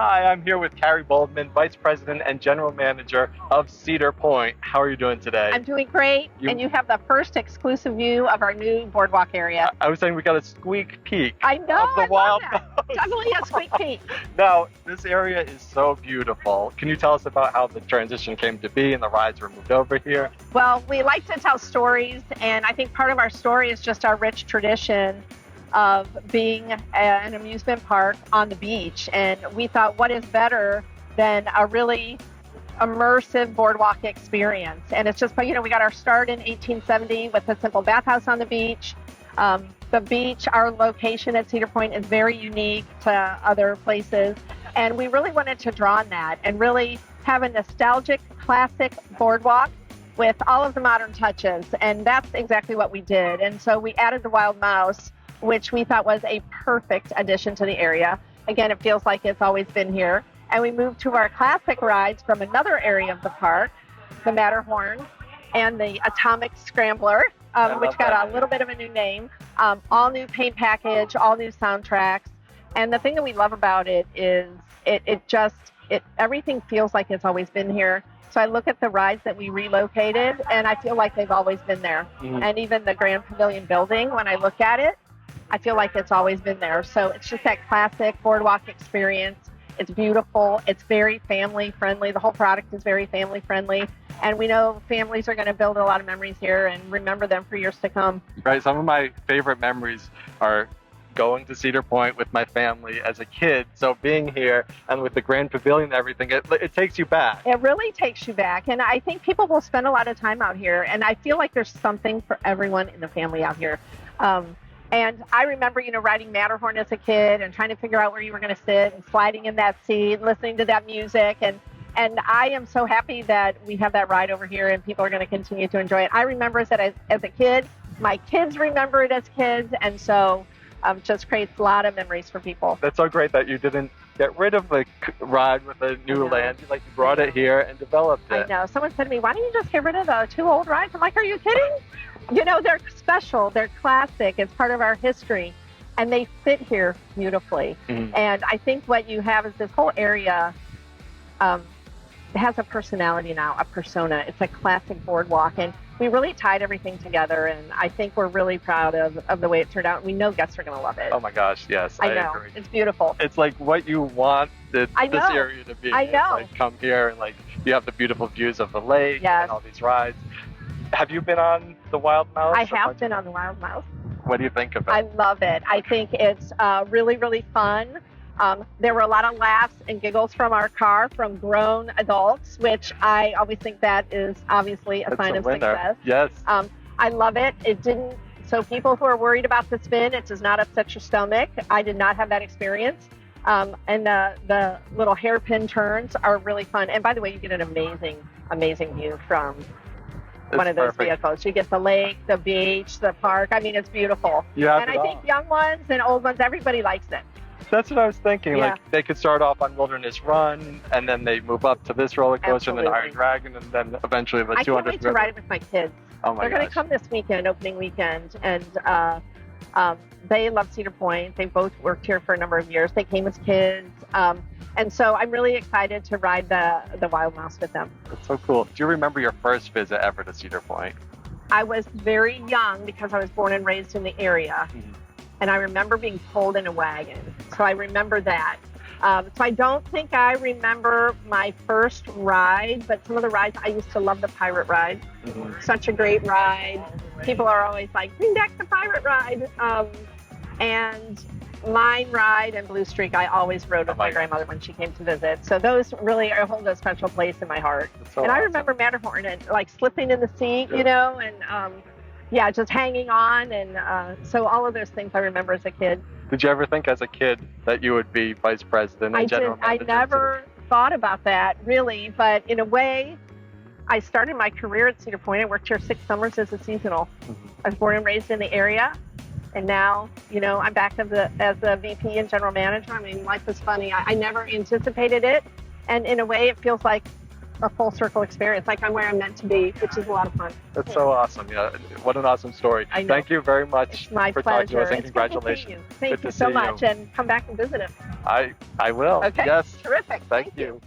Hi, I'm here with Carrie Boldman, Vice President and General Manager of Cedar Point. How are you doing today? I'm doing great, and you have the first exclusive view of our new boardwalk area. I was saying we got a squeak peek I know, of the I wild love that. mouse. Definitely a squeak peek. Now, this area is so beautiful. Can you tell us about how the transition came to be and the rides were moved over here? Well, we like to tell stories, and I think part of our story is just our rich tradition of being an amusement park on the beach. And we thought, what is better than a really immersive boardwalk experience? And it's just, we got our start in 1870 with a simple bathhouse on the beach. The beach, our location at Cedar Point, is very unique to other places. And we really wanted to draw on that and really have a nostalgic, classic boardwalk with all of the modern touches. And that's exactly what we did. And so we added the wild mouse, which we thought was a perfect addition to the area. Again, it feels like it's always been here. And we moved to our classic rides from another area of the park, the Matterhorn and the Atomic Scrambler, which got a little bit of a new name. All new paint package, all new soundtracks. And the thing that we love about it is everything feels like it's always been here. So I look at the rides that we relocated, and I feel like they've always been there. Mm-hmm. And even the Grand Pavilion building, when I look at it, I feel like it's always been there. So it's just that classic boardwalk experience. It's beautiful. It's very family friendly. The whole product is very family friendly. And we know families are going to build a lot of memories here and remember them for years to come. Right. Some of my favorite memories are going to Cedar Point with my family as a kid. So being here and with the Grand Pavilion and everything, it takes you back. It really takes you back. And I think people will spend a lot of time out here. And I feel like there's something for everyone in the family out here. And I remember, riding Matterhorn as a kid and trying to figure out where you were going to sit and sliding in that seat, listening to that music. And I am so happy that we have that ride over here and people are going to continue to enjoy it. I remember it as a kid. My kids remember it as kids. And so just creates a lot of memories for people. That's so great that you didn't get rid of the ride with the new land. You brought it here and developed it. I know. Someone said to me, why don't you just get rid of the two old rides? I'm like, are you kidding? They're special. They're classic. It's part of our history. And they fit here beautifully. Mm-hmm. And I think what you have is this whole area has a personality now, a persona. It's a classic boardwalk. And we really tied everything together. And I think we're really proud of the way it turned out. We know guests are going to love it. Oh, my gosh. Yes, I know. agree. It's beautiful. It's like what you want this area to be. I know. It's come here and you have the beautiful views of the lake yes. and all these rides. Have you been on the Wild Mouse? I have been on the Wild Mouse. What do you think of it? I love it. I think it's really, really fun. There were a lot of laughs and giggles from our car from grown adults, which I always think that is obviously a sign of success. Yes. I love it. So people who are worried about the spin, it does not upset your stomach. I did not have that experience. And the little hairpin turns are really fun. And by the way, you get an amazing, amazing view from one of those vehicles. You get the lake, the beach, the park. I mean, it's beautiful. And I think young ones and old ones, everybody likes it. That's what I was thinking. Yeah. They could start off on Wilderness Run, and then they move up to this roller coaster, Absolutely. and then Iron Dragon, and then eventually the 200. I can't wait to ride it with my kids. Oh my They're going to come this weekend, opening weekend, and they love Cedar Point. They both worked here for a number of years. They came as kids. And so I'm really excited to ride the Wild Mouse with them. That's so cool. Do you remember your first visit ever to Cedar Point? I was very young because I was born and raised in the area. Mm-hmm. And I remember being pulled in a wagon. So I remember that. So I don't think I remember my first ride, but some of the rides, I used to love the pirate ride. Mm-hmm. Such a great ride. People are always like, bring back the pirate ride. And Mine Ride and Blue Streak, I always rode with my grandmother when she came to visit. So those really hold a special place in my heart. So and awesome. I remember Matterhorn and slipping in the seat, and just hanging on. And so all of those things I remember as a kid. Did you ever think as a kid that you would be vice president and general manager? I never thought about that, really. But in a way, I started my career at Cedar Point. I worked here 6 summers as a seasonal. Mm-hmm. I was born and raised in the area. And now, I'm back as a VP and general manager. I mean, life is funny. I never anticipated it. And in a way, it feels like a full circle experience, like I'm where I'm meant to be, which is a lot of fun. That's so awesome. Yeah, what an awesome story. I know. Thank you very much It's my for pleasure. talking to us, and It's congratulations. Good to see you. Thank Good you to so see much, you. and come back and visit us. I will. Okay. Yes. Terrific. Thank you.